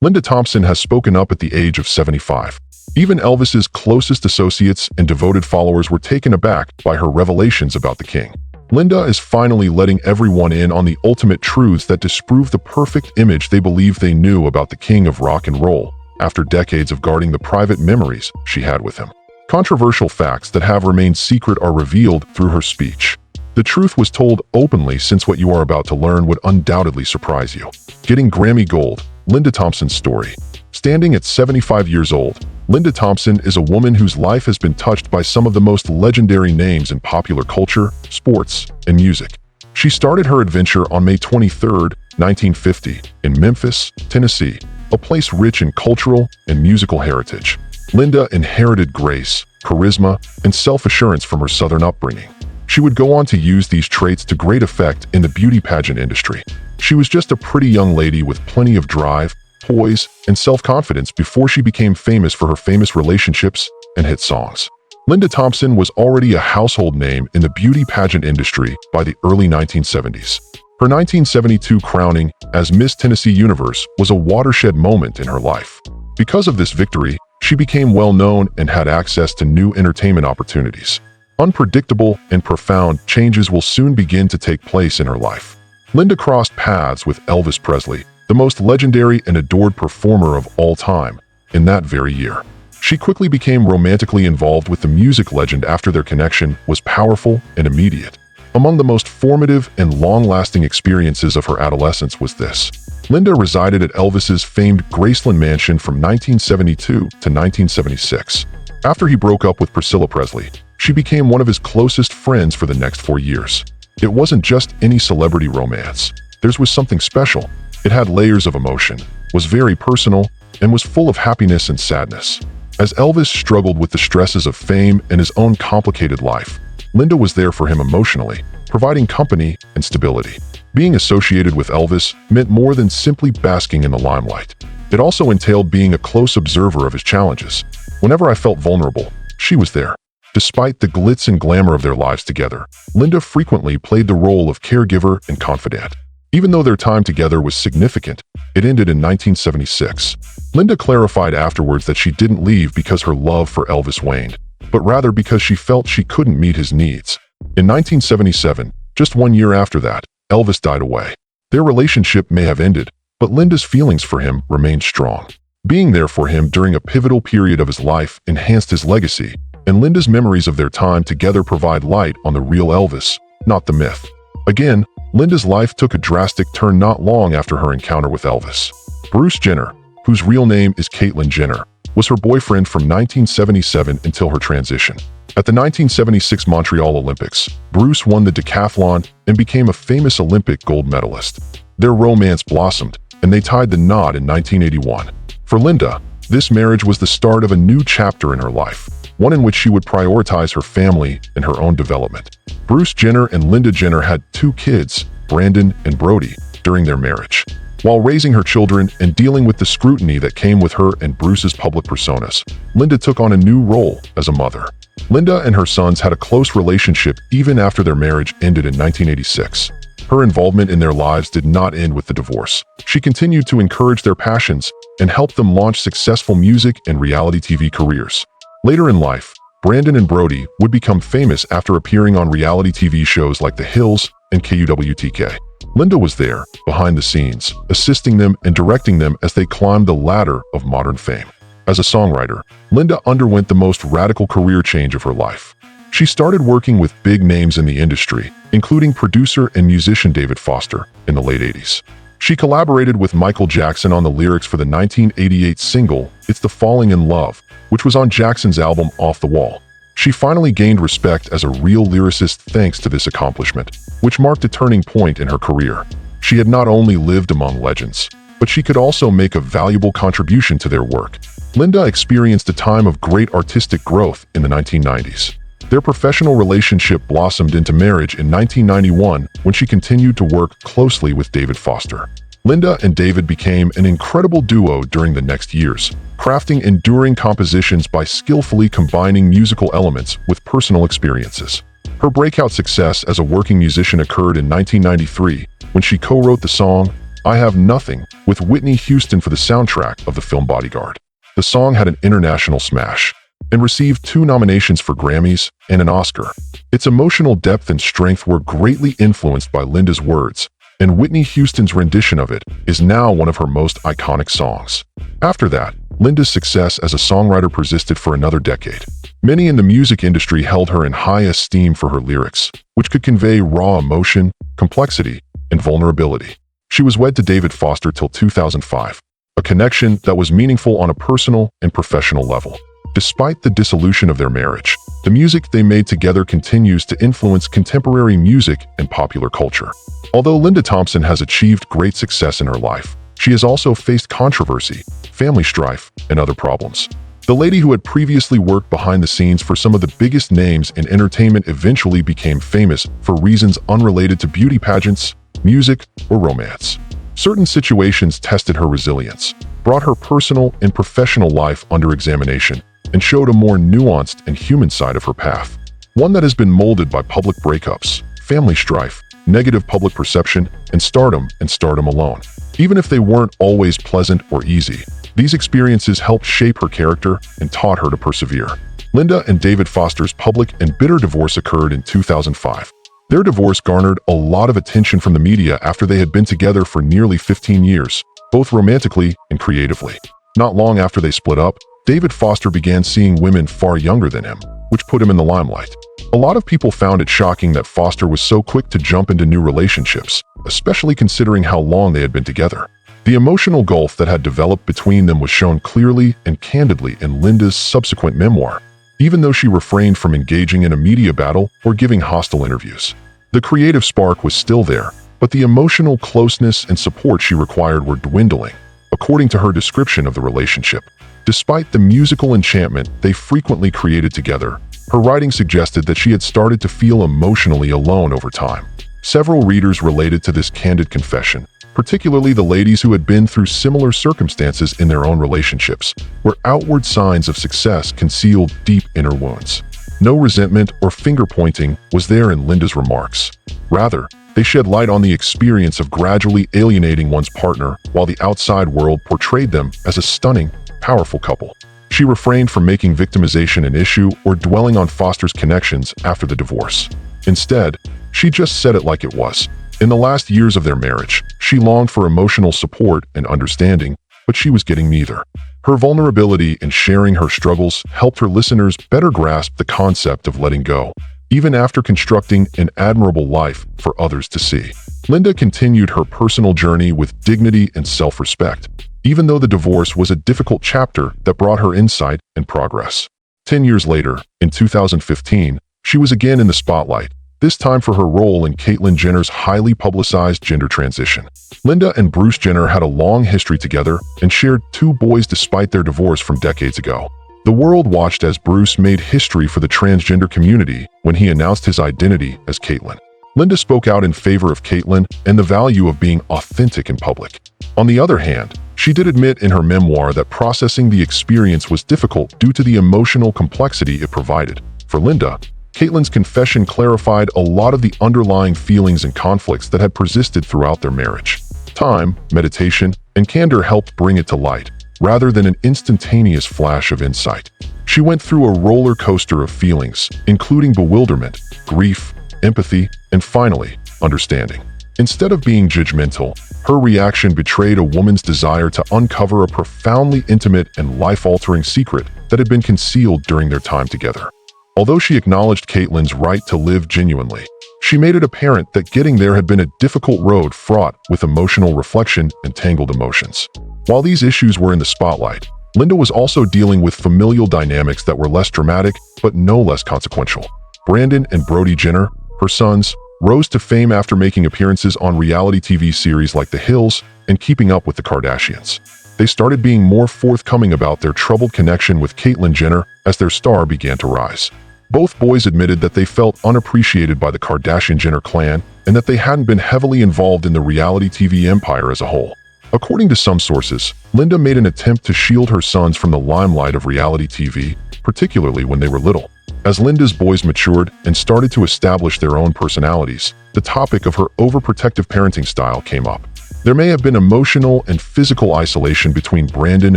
Linda Thompson has spoken up at the age of 75. Even Elvis's closest associates and devoted followers were taken aback by her revelations about the king. Linda is finally letting everyone in on the ultimate truths that disprove the perfect image they believe they knew about the king of rock and roll, after decades of guarding the private memories she had with him. Controversial facts that have remained secret are revealed through her speech. The truth was told openly, since what you are about to learn would undoubtedly surprise you. Getting Grammy Gold, Linda Thompson's story. Standing at 75 years old, Linda Thompson is a woman whose life has been touched by some of the most legendary names in popular culture, sports, and music. She started her adventure on May 23, 1950, in Memphis, Tennessee, a place rich in cultural and musical heritage. Linda inherited grace, charisma, and self-assurance from her Southern upbringing. She would go on to use these traits to great effect in the beauty pageant industry. She was just a pretty young lady with plenty of drive, poise, and self-confidence before she became famous for her famous relationships and hit songs. Linda Thompson was already a household name in the beauty pageant industry by the early 1970s. Her 1972 crowning as Miss Tennessee Universe was a watershed moment in her life. Because of this victory, she became well-known and had access to new entertainment opportunities. Unpredictable and profound changes will soon begin to take place in her life. Linda crossed paths with Elvis Presley, the most legendary and adored performer of all time, in that very year. She quickly became romantically involved with the music legend after their connection was powerful and immediate. Among the most formative and long-lasting experiences of her adolescence was this. Linda resided at Elvis's famed Graceland mansion from 1972 to 1976. After he broke up with Priscilla Presley, she became one of his closest friends for the next 4 years. It wasn't just any celebrity romance. Theirs was something special. It had layers of emotion, was very personal, and was full of happiness and sadness. As Elvis struggled with the stresses of fame and his own complicated life, Linda was there for him emotionally, providing company and stability. Being associated with Elvis meant more than simply basking in the limelight. It also entailed being a close observer of his challenges. Whenever I felt vulnerable, she was there. Despite the glitz and glamour of their lives together, Linda frequently played the role of caregiver and confidant. Even though their time together was significant, it ended in 1976. Linda clarified afterwards that she didn't leave because her love for Elvis waned, but rather because she felt she couldn't meet his needs. In 1977, just 1 year after that, Elvis died away. Their relationship may have ended, but Linda's feelings for him remained strong. Being there for him during a pivotal period of his life enhanced his legacy, and Linda's memories of their time together provide light on the real Elvis, not the myth. Again, Linda's life took a drastic turn not long after her encounter with Elvis. Bruce Jenner, whose real name is Caitlyn Jenner, was her boyfriend from 1977 until her transition. At the 1976 Montreal Olympics, Bruce won the decathlon and became a famous Olympic gold medalist. Their romance blossomed, and they tied the knot in 1981. For Linda, this marriage was the start of a new chapter in her life, one in which she would prioritize her family and her own development. Bruce Jenner and Linda Jenner had 2 kids, Brandon and Brody, during their marriage. While raising her children and dealing with the scrutiny that came with her and Bruce's public personas, Linda took on a new role as a mother. Linda and her sons had a close relationship even after their marriage ended in 1986. Her involvement in their lives did not end with the divorce. She continued to encourage their passions and help them launch successful music and reality TV careers. Later in life, Brandon and Brody would become famous after appearing on reality TV shows like The Hills and KUWTK. Linda was there, behind the scenes, assisting them and directing them as they climbed the ladder of modern fame. As a songwriter, Linda underwent the most radical career change of her life. She started working with big names in the industry, including producer and musician David Foster, in the late 80s. She collaborated with Michael Jackson on the lyrics for the 1988 single, It's the Falling in Love, which was on Jackson's album Off the Wall. She finally gained respect as a real lyricist thanks to this accomplishment, which marked a turning point in her career. She had not only lived among legends, but she could also make a valuable contribution to their work. Linda experienced a time of great artistic growth in the 1990s. Their professional relationship blossomed into marriage in 1991 when she continued to work closely with David Foster. Linda and David became an incredible duo during the next years, crafting enduring compositions by skillfully combining musical elements with personal experiences. Her breakout success as a working musician occurred in 1993 when she co-wrote the song I Have Nothing with Whitney Houston for the soundtrack of the film Bodyguard. The song had an international smash and received 2 nominations for Grammys and an Oscar. Its emotional depth and strength were greatly influenced by Linda's words, and Whitney Houston's rendition of it is now one of her most iconic songs. After that, Linda's success as a songwriter persisted for another decade. Many in the music industry held her in high esteem for her lyrics, which could convey raw emotion, complexity, and vulnerability. She was wed to David Foster till 2005, a connection that was meaningful on a personal and professional level. Despite the dissolution of their marriage, the music they made together continues to influence contemporary music and popular culture. Although Linda Thompson has achieved great success in her life, she has also faced controversy, family strife, and other problems. The lady who had previously worked behind the scenes for some of the biggest names in entertainment eventually became famous for reasons unrelated to beauty pageants, music, or romance. Certain situations tested her resilience, brought her personal and professional life under examination, and showed a more nuanced and human side of her path. One that has been molded by public breakups, family strife, negative public perception, and stardom alone. Even if they weren't always pleasant or easy, these experiences helped shape her character and taught her to persevere. Linda and David Foster's public and bitter divorce occurred in 2005. Their divorce garnered a lot of attention from the media after they had been together for nearly 15 years, both romantically and creatively. Not long after they split up, David Foster began seeing women far younger than him, which put him in the limelight. A lot of people found it shocking that Foster was so quick to jump into new relationships, especially considering how long they had been together. The emotional gulf that had developed between them was shown clearly and candidly in Linda's subsequent memoir, even though she refrained from engaging in a media battle or giving hostile interviews. The creative spark was still there, but the emotional closeness and support she required were dwindling, according to her description of the relationship. Despite the musical enchantment they frequently created together, her writing suggested that she had started to feel emotionally alone over time. Several readers related to this candid confession, particularly the ladies who had been through similar circumstances in their own relationships, where outward signs of success concealed deep inner wounds. No resentment or finger-pointing was there in Linda's remarks. Rather, they shed light on the experience of gradually alienating one's partner while the outside world portrayed them as a stunning, powerful couple. She refrained from making victimization an issue or dwelling on Foster's connections after the divorce. Instead, she just said it like it was. In the last years of their marriage, she longed for emotional support and understanding, but she was getting neither. Her vulnerability in sharing her struggles helped her listeners better grasp the concept of letting go, even after constructing an admirable life for others to see. Linda continued her personal journey with dignity and self-respect, even though the divorce was a difficult chapter that brought her insight and progress. 10 years later, in 2015, she was again in the spotlight, this time for her role in Caitlyn Jenner's highly publicized gender transition. Linda and Bruce Jenner had a long history together and shared 2 boys despite their divorce from decades ago. The world watched as Bruce made history for the transgender community when he announced his identity as Caitlyn. Linda spoke out in favor of Caitlyn and the value of being authentic in public. On the other hand, she did admit in her memoir that processing the experience was difficult due to the emotional complexity it provided. For Linda, Caitlyn's confession clarified a lot of the underlying feelings and conflicts that had persisted throughout their marriage. Time, meditation, and candor helped bring it to light, rather than an instantaneous flash of insight. She went through a roller coaster of feelings, including bewilderment, grief, empathy, and finally, understanding. Instead of being judgmental, her reaction betrayed a woman's desire to uncover a profoundly intimate and life-altering secret that had been concealed during their time together. Although she acknowledged Caitlyn's right to live genuinely, she made it apparent that getting there had been a difficult road fraught with emotional reflection and tangled emotions. While these issues were in the spotlight, Linda was also dealing with familial dynamics that were less dramatic but no less consequential. Brandon and Brody Jenner, her sons, rose to fame after making appearances on reality TV series like The Hills and Keeping Up with the Kardashians. They started being more forthcoming about their troubled connection with Caitlyn Jenner as their star began to rise. Both boys admitted that they felt unappreciated by the Kardashian-Jenner clan and that they hadn't been heavily involved in the reality TV empire as a whole. According to some sources, Linda made an attempt to shield her sons from the limelight of reality TV, particularly when they were little. As Linda's boys matured and started to establish their own personalities, the topic of her overprotective parenting style came up. There may have been emotional and physical isolation between Brandon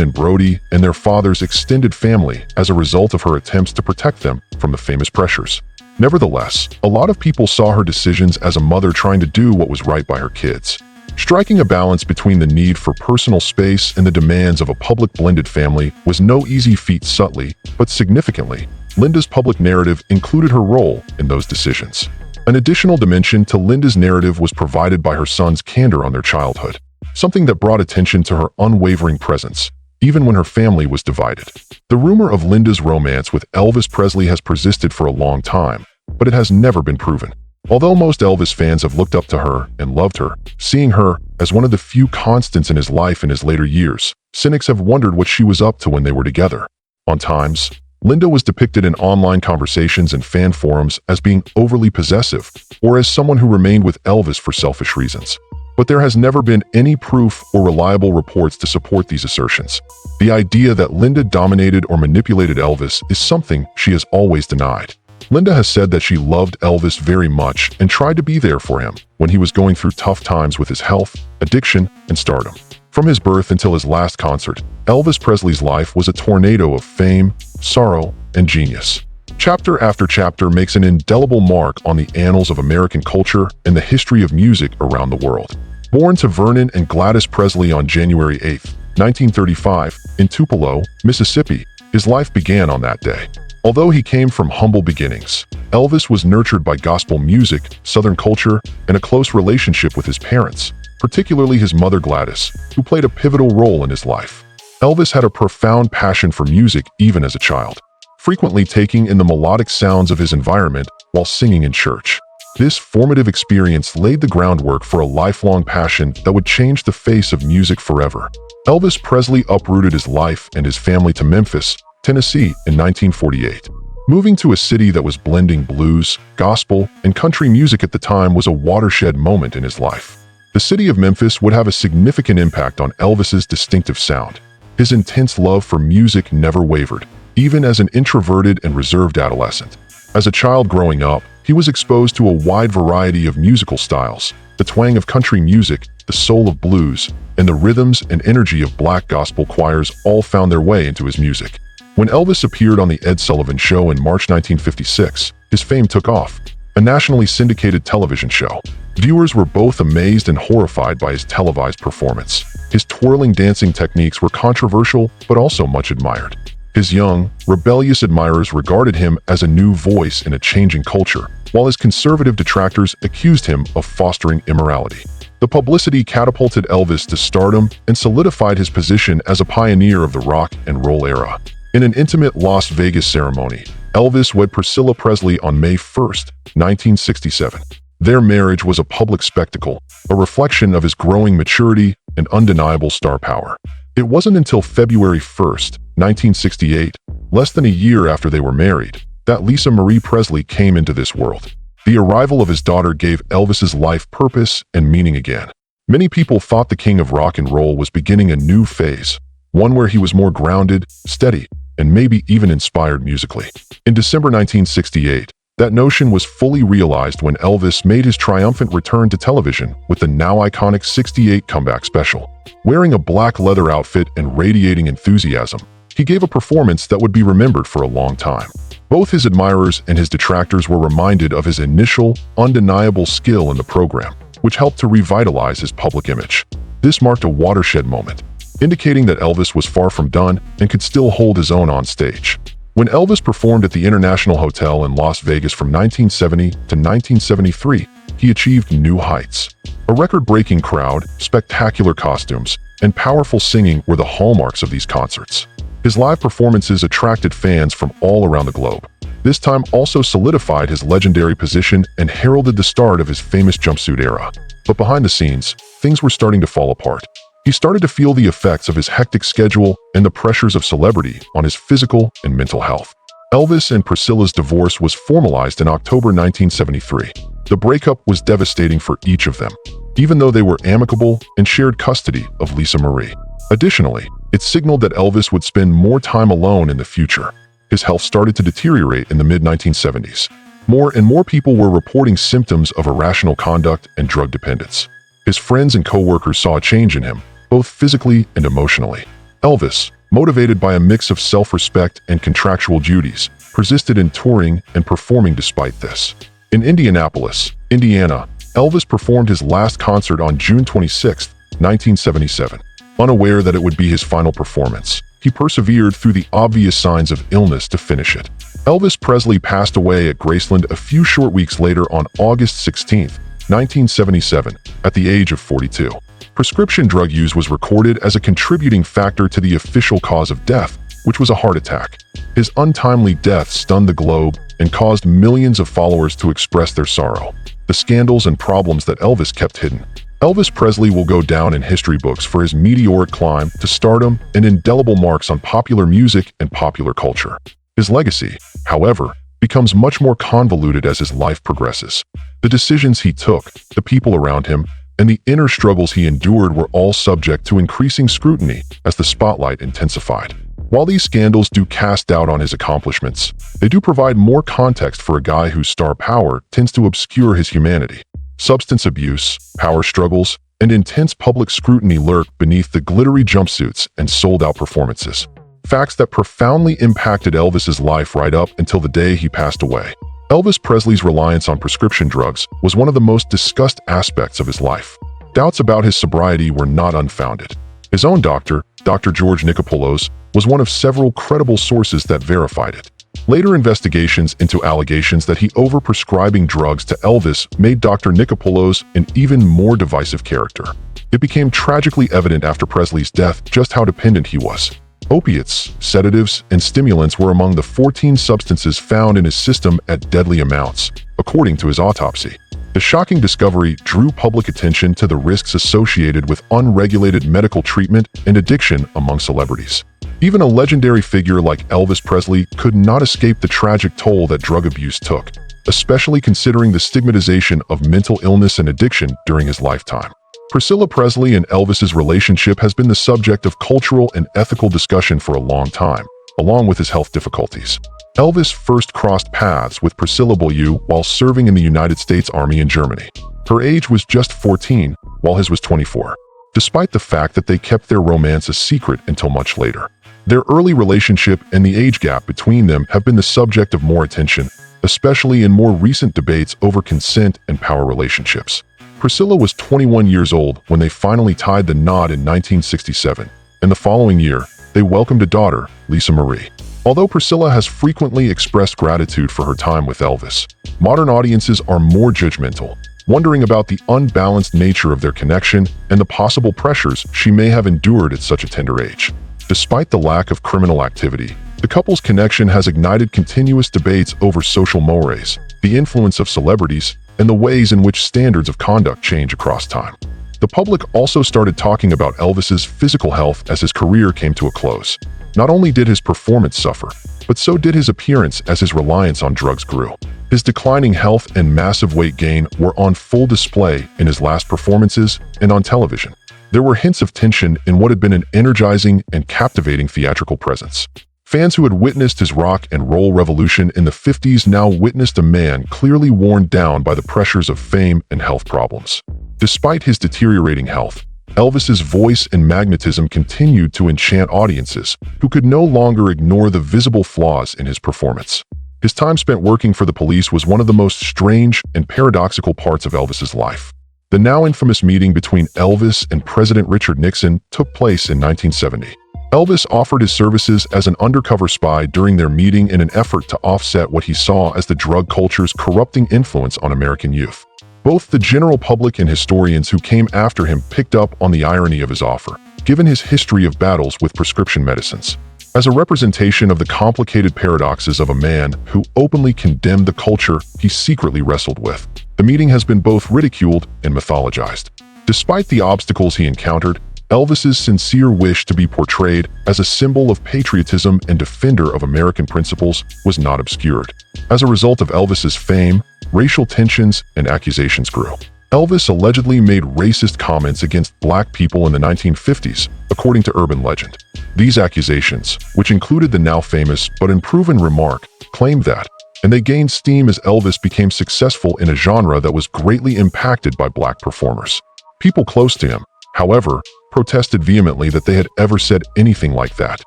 and Brody and their father's extended family as a result of her attempts to protect them from the famous pressures. Nevertheless, a lot of people saw her decisions as a mother trying to do what was right by her kids. Striking a balance between the need for personal space and the demands of a public blended family was no easy feat. Subtly, but significantly, Linda's public narrative included her role in those decisions. An additional dimension to Linda's narrative was provided by her son's candor on their childhood, something that brought attention to her unwavering presence, even when her family was divided. The rumor of Linda's romance with Elvis Presley has persisted for a long time, but it has never been proven. Although most Elvis fans have looked up to her and loved her, seeing her as one of the few constants in his life in his later years, cynics have wondered what she was up to when they were together. On times, Linda was depicted in online conversations and fan forums as being overly possessive or as someone who remained with Elvis for selfish reasons. But there has never been any proof or reliable reports to support these assertions. The idea that Linda dominated or manipulated Elvis is something she has always denied. Linda has said that she loved Elvis very much and tried to be there for him when he was going through tough times with his health, addiction, and stardom. From his birth until his last concert, Elvis Presley's life was a tornado of fame, sorrow, and genius. Chapter after chapter makes an indelible mark on the annals of American culture and the history of music around the world. Born to Vernon and Gladys Presley on January 8, 1935, in Tupelo, Mississippi, his life began on that day. Although he came from humble beginnings, Elvis was nurtured by gospel music, Southern culture, and a close relationship with his parents, particularly his mother Gladys, who played a pivotal role in his life. Elvis had a profound passion for music even as a child, frequently taking in the melodic sounds of his environment while singing in church. This formative experience laid the groundwork for a lifelong passion that would change the face of music forever. Elvis Presley uprooted his life and his family to Memphis, Tennessee in 1948. Moving to a city that was blending blues, gospel, and country music at the time was a watershed moment in his life. The city of Memphis would have a significant impact on Elvis's distinctive sound. His intense love for music never wavered, even as an introverted and reserved adolescent. As a child growing up, he was exposed to a wide variety of musical styles, the twang of country music, the soul of blues, and the rhythms and energy of black gospel choirs all found their way into his music. When Elvis appeared on The Ed Sullivan Show in March 1956, his fame took off, a nationally syndicated television show. Viewers were both amazed and horrified by his televised performance. His twirling dancing techniques were controversial but also much admired. His young, rebellious admirers regarded him as a new voice in a changing culture, while his conservative detractors accused him of fostering immorality. The publicity catapulted Elvis to stardom and solidified his position as a pioneer of the rock and roll era. In an intimate Las Vegas ceremony, Elvis wed Priscilla Presley on May 1, 1967. Their marriage was a public spectacle, a reflection of his growing maturity and undeniable star power. It wasn't until February 1, 1968, less than a year after they were married, that Lisa Marie Presley came into this world. The arrival of his daughter gave Elvis's life purpose and meaning again. Many people thought the king of rock and roll was beginning a new phase, one where he was more grounded, steady, and maybe even inspired musically. In December 1968, that notion was fully realized when Elvis made his triumphant return to television with the now iconic '68 comeback special. Wearing a black leather outfit and radiating enthusiasm, he gave a performance that would be remembered for a long time. Both his admirers and his detractors were reminded of his initial, undeniable skill in the program, which helped to revitalize his public image. This marked a watershed moment, indicating that Elvis was far from done and could still hold his own on stage. When Elvis performed at the International Hotel in Las Vegas from 1970 to 1973, he achieved new heights. A record-breaking crowd, spectacular costumes, and powerful singing were the hallmarks of these concerts. His live performances attracted fans from all around the globe. This time also solidified his legendary position and heralded the start of his famous jumpsuit era. But behind the scenes, things were starting to fall apart. He started to feel the effects of his hectic schedule and the pressures of celebrity on his physical and mental health. Elvis and Priscilla's divorce was formalized in October 1973. The breakup was devastating for each of them, even though they were amicable and shared custody of Lisa Marie. Additionally, it signaled that Elvis would spend more time alone in the future. His health started to deteriorate in the mid-1970s. More and more people were reporting symptoms of irrational conduct and drug dependence. His friends and co-workers saw a change in him, both physically and emotionally. Elvis, motivated by a mix of self-respect and contractual duties, persisted in touring and performing despite this. In Indianapolis, Indiana, Elvis performed his last concert on June 26, 1977. Unaware that it would be his final performance, he persevered through the obvious signs of illness to finish it. Elvis Presley passed away at Graceland a few short weeks later on August 16, 1977, at the age of 42. Prescription drug use was recorded as a contributing factor to the official cause of death, which was a heart attack. His untimely death stunned the globe and caused millions of followers to express their sorrow. The scandals and problems that Elvis kept hidden. Elvis Presley will go down in history books for his meteoric climb to stardom and indelible marks on popular music and popular culture. His legacy, however, becomes much more convoluted as his life progresses. The decisions he took, the people around him, and the inner struggles he endured were all subject to increasing scrutiny as the spotlight intensified. While these scandals do cast doubt on his accomplishments, they do provide more context for a guy whose star power tends to obscure his humanity. Substance abuse, power struggles, and intense public scrutiny lurk beneath the glittery jumpsuits and sold-out performances. Facts that profoundly impacted Elvis's life right up until the day he passed away. Elvis Presley's reliance on prescription drugs was one of the most discussed aspects of his life. Doubts about his sobriety were not unfounded. His own doctor, Dr. George Nichopoulos, was one of several credible sources that verified it. Later investigations into allegations that he overprescribing drugs to Elvis made Dr. Nichopoulos an even more divisive character. It became tragically evident after Presley's death just how dependent he was. Opiates, sedatives, and stimulants were among the 14 substances found in his system at deadly amounts, according to his autopsy. The shocking discovery drew public attention to the risks associated with unregulated medical treatment and addiction among celebrities. Even a legendary figure like Elvis Presley could not escape the tragic toll that drug abuse took, especially considering the stigmatization of mental illness and addiction during his lifetime. Priscilla Presley and Elvis's relationship has been the subject of cultural and ethical discussion for a long time, along with his health difficulties. Elvis first crossed paths with Priscilla Beaulieu while serving in the United States Army in Germany. Her age was just 14, while his was 24, despite the fact that they kept their romance a secret until much later. Their early relationship and the age gap between them have been the subject of more attention, especially in more recent debates over consent and power relationships. Priscilla was 21 years old when they finally tied the knot in 1967, and the following year, they welcomed a daughter, Lisa Marie. Although Priscilla has frequently expressed gratitude for her time with Elvis, modern audiences are more judgmental, wondering about the unbalanced nature of their connection and the possible pressures she may have endured at such a tender age. Despite the lack of criminal activity, the couple's connection has ignited continuous debates over social mores, the influence of celebrities, and the ways in which standards of conduct change across time. The public also started talking about Elvis's physical health as his career came to a close. Not only did his performance suffer, but so did his appearance as his reliance on drugs grew. His declining health and massive weight gain were on full display in his last performances and on television. There were hints of tension in what had been an energizing and captivating theatrical presence. Fans who had witnessed his rock and roll revolution in the 50s now witnessed a man clearly worn down by the pressures of fame and health problems. Despite his deteriorating health, Elvis's voice and magnetism continued to enchant audiences who could no longer ignore the visible flaws in his performance. His time spent working for the police was one of the most strange and paradoxical parts of Elvis's life. The now infamous meeting between Elvis and President Richard Nixon took place in 1970. Elvis offered his services as an undercover spy during their meeting in an effort to offset what he saw as the drug culture's corrupting influence on American youth. Both the general public and historians who came after him picked up on the irony of his offer, given his history of battles with prescription medicines. As a representation of the complicated paradoxes of a man who openly condemned the culture he secretly wrestled with, the meeting has been both ridiculed and mythologized. Despite the obstacles he encountered, Elvis's sincere wish to be portrayed as a symbol of patriotism and defender of American principles was not obscured. As a result of Elvis's fame, racial tensions and accusations grew. Elvis allegedly made racist comments against black people in the 1950s, according to urban legend. These accusations, which included the now famous but unproven remark, claimed that, and they gained steam as Elvis became successful in a genre that was greatly impacted by black performers. People close to him, however, protested vehemently that they had ever said anything like that.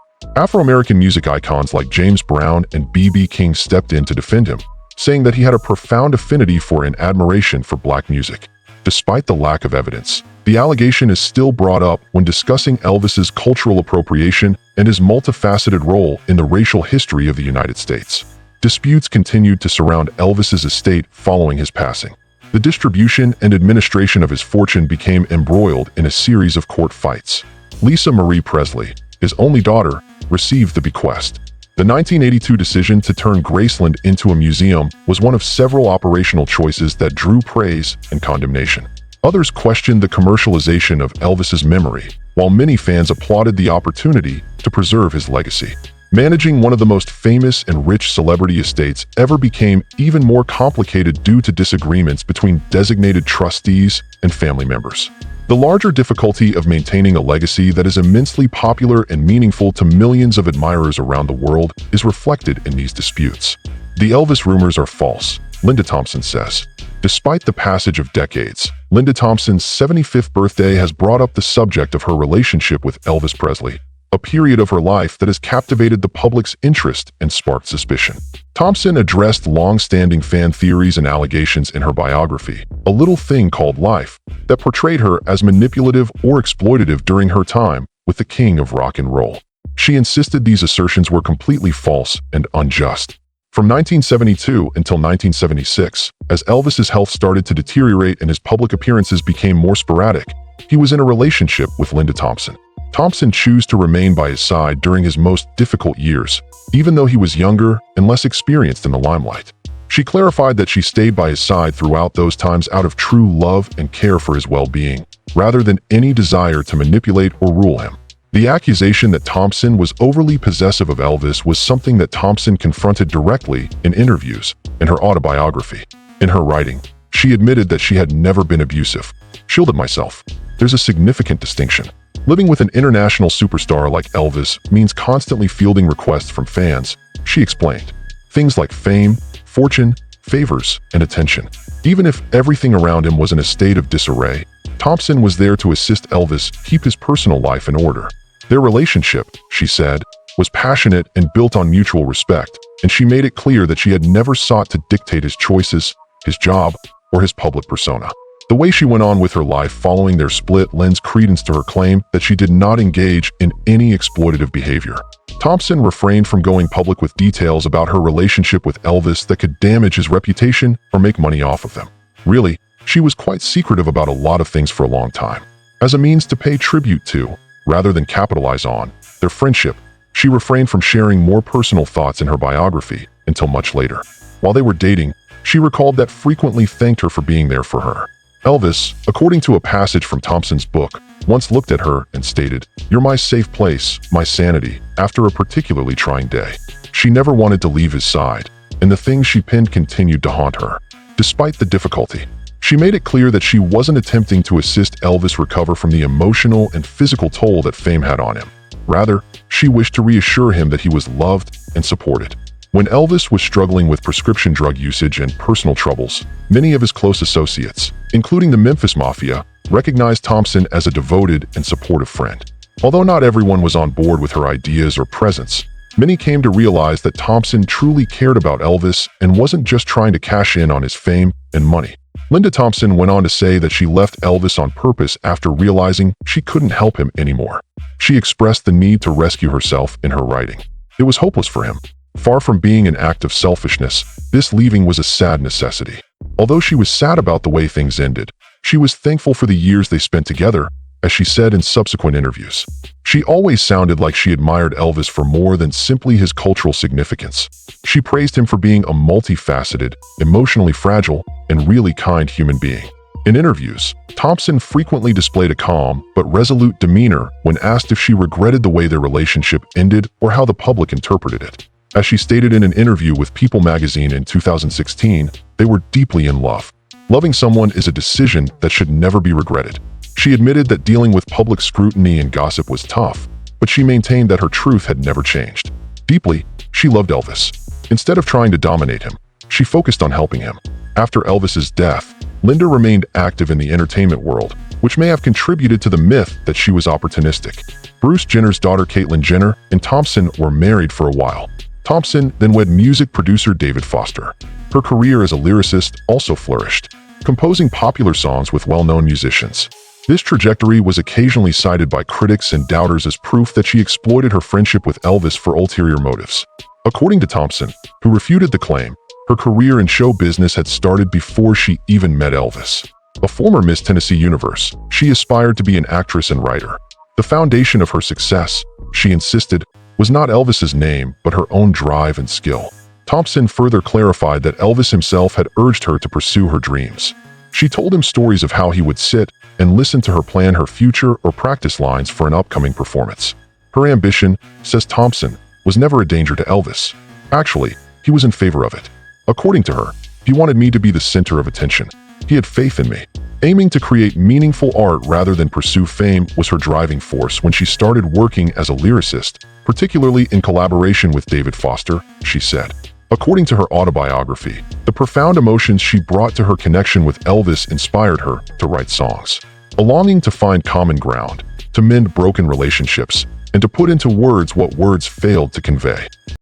Afro-American music icons like James Brown and B.B. King stepped in to defend him, saying that he had a profound affinity for and admiration for black music. Despite the lack of evidence, the allegation is still brought up when discussing Elvis's cultural appropriation and his multifaceted role in the racial history of the United States. Disputes continued to surround Elvis's estate following his passing. The distribution and administration of his fortune became embroiled in a series of court fights. Lisa Marie Presley, his only daughter, received the bequest. The 1982 decision to turn Graceland into a museum was one of several operational choices that drew praise and condemnation. Others questioned the commercialization of Elvis's memory, while many fans applauded the opportunity to preserve his legacy. Managing one of the most famous and rich celebrity estates ever became even more complicated due to disagreements between designated trustees and family members. The larger difficulty of maintaining a legacy that is immensely popular and meaningful to millions of admirers around the world is reflected in these disputes. The Elvis rumors are false, Linda Thompson says. Despite the passage of decades, Linda Thompson's 75th birthday has brought up the subject of her relationship with Elvis Presley, a period of her life that has captivated the public's interest and sparked suspicion. Thompson addressed long-standing fan theories and allegations in her biography, A Little Thing Called Life, that portrayed her as manipulative or exploitative during her time with the king of rock and roll. She insisted these assertions were completely false and unjust. From 1972 until 1976, as Elvis's health started to deteriorate and his public appearances became more sporadic, he was in a relationship with Linda Thompson. Thompson chose to remain by his side during his most difficult years, even though he was younger and less experienced in the limelight. She clarified that she stayed by his side throughout those times out of true love and care for his well-being, rather than any desire to manipulate or rule him. The accusation that Thompson was overly possessive of Elvis was something that Thompson confronted directly in interviews and her autobiography. In her writing, she admitted that she had never been abusive. "Shielded myself. There's a significant distinction. Living with an international superstar like Elvis means constantly fielding requests from fans," she explained. Things like fame, fortune, favors, and attention. Even if everything around him was in a state of disarray, Thompson was there to assist Elvis keep his personal life in order. Their relationship, she said, was passionate and built on mutual respect, and she made it clear that she had never sought to dictate his choices, his job, or his public persona. The way she went on with her life following their split lends credence to her claim that she did not engage in any exploitative behavior. Thompson refrained from going public with details about her relationship with Elvis that could damage his reputation or make money off of them. Really, she was quite secretive about a lot of things for a long time. As a means to pay tribute to, rather than capitalize on, their friendship, she refrained from sharing more personal thoughts in her biography until much later. While they were dating, she recalled that frequently thanked her for being there for her. Elvis, according to a passage from Thompson's book, once looked at her and stated, "You're my safe place, my sanity," after a particularly trying day. She never wanted to leave his side, and the things she penned continued to haunt her. Despite the difficulty, she made it clear that she wasn't attempting to assist Elvis recover from the emotional and physical toll that fame had on him. Rather, she wished to reassure him that he was loved and supported. When Elvis was struggling with prescription drug usage and personal troubles, many of his close associates, including the Memphis Mafia, recognized Thompson as a devoted and supportive friend. Although not everyone was on board with her ideas or presence, many came to realize that Thompson truly cared about Elvis and wasn't just trying to cash in on his fame and money. Linda Thompson went on to say that she left Elvis on purpose after realizing she couldn't help him anymore. She expressed the need to rescue herself in her writing. It was hopeless for him. Far from being an act of selfishness, this leaving was a sad necessity. Although she was sad about the way things ended, she was thankful for the years they spent together, as she said in subsequent interviews. She always sounded like she admired Elvis for more than simply his cultural significance. She praised him for being a multifaceted, emotionally fragile, and really kind human being. In interviews, Thompson frequently displayed a calm but resolute demeanor when asked if she regretted the way their relationship ended or how the public interpreted it. As she stated in an interview with People magazine in 2016, they were deeply in love. Loving someone is a decision that should never be regretted. She admitted that dealing with public scrutiny and gossip was tough, but she maintained that her truth had never changed. Deeply, she loved Elvis. Instead of trying to dominate him, she focused on helping him. After Elvis's death, Linda remained active in the entertainment world, which may have contributed to the myth that she was opportunistic. Bruce Jenner's daughter Caitlyn Jenner and Thompson were married for a while. Thompson then wed music producer David Foster. Her career as a lyricist also flourished, composing popular songs with well-known musicians. This trajectory was occasionally cited by critics and doubters as proof that she exploited her friendship with Elvis for ulterior motives. According to Thompson, who refuted the claim, her career in show business had started before she even met Elvis. A former Miss Tennessee Universe, she aspired to be an actress and writer. The foundation of her success, she insisted, was not Elvis's name but her own drive and skill. Thompson further clarified that Elvis himself had urged her to pursue her dreams. She told him stories of how he would sit and listen to her plan her future or practice lines for an upcoming performance. Her ambition, says Thompson, was never a danger to Elvis. Actually, he was in favor of it. According to her, he wanted me to be the center of attention. He had faith in me. Aiming to create meaningful art rather than pursue fame was her driving force when she started working as a lyricist, particularly in collaboration with David Foster, she said. According to her autobiography, the profound emotions she brought to her connection with Elvis inspired her to write songs. A longing to find common ground, to mend broken relationships, and to put into words what words failed to convey.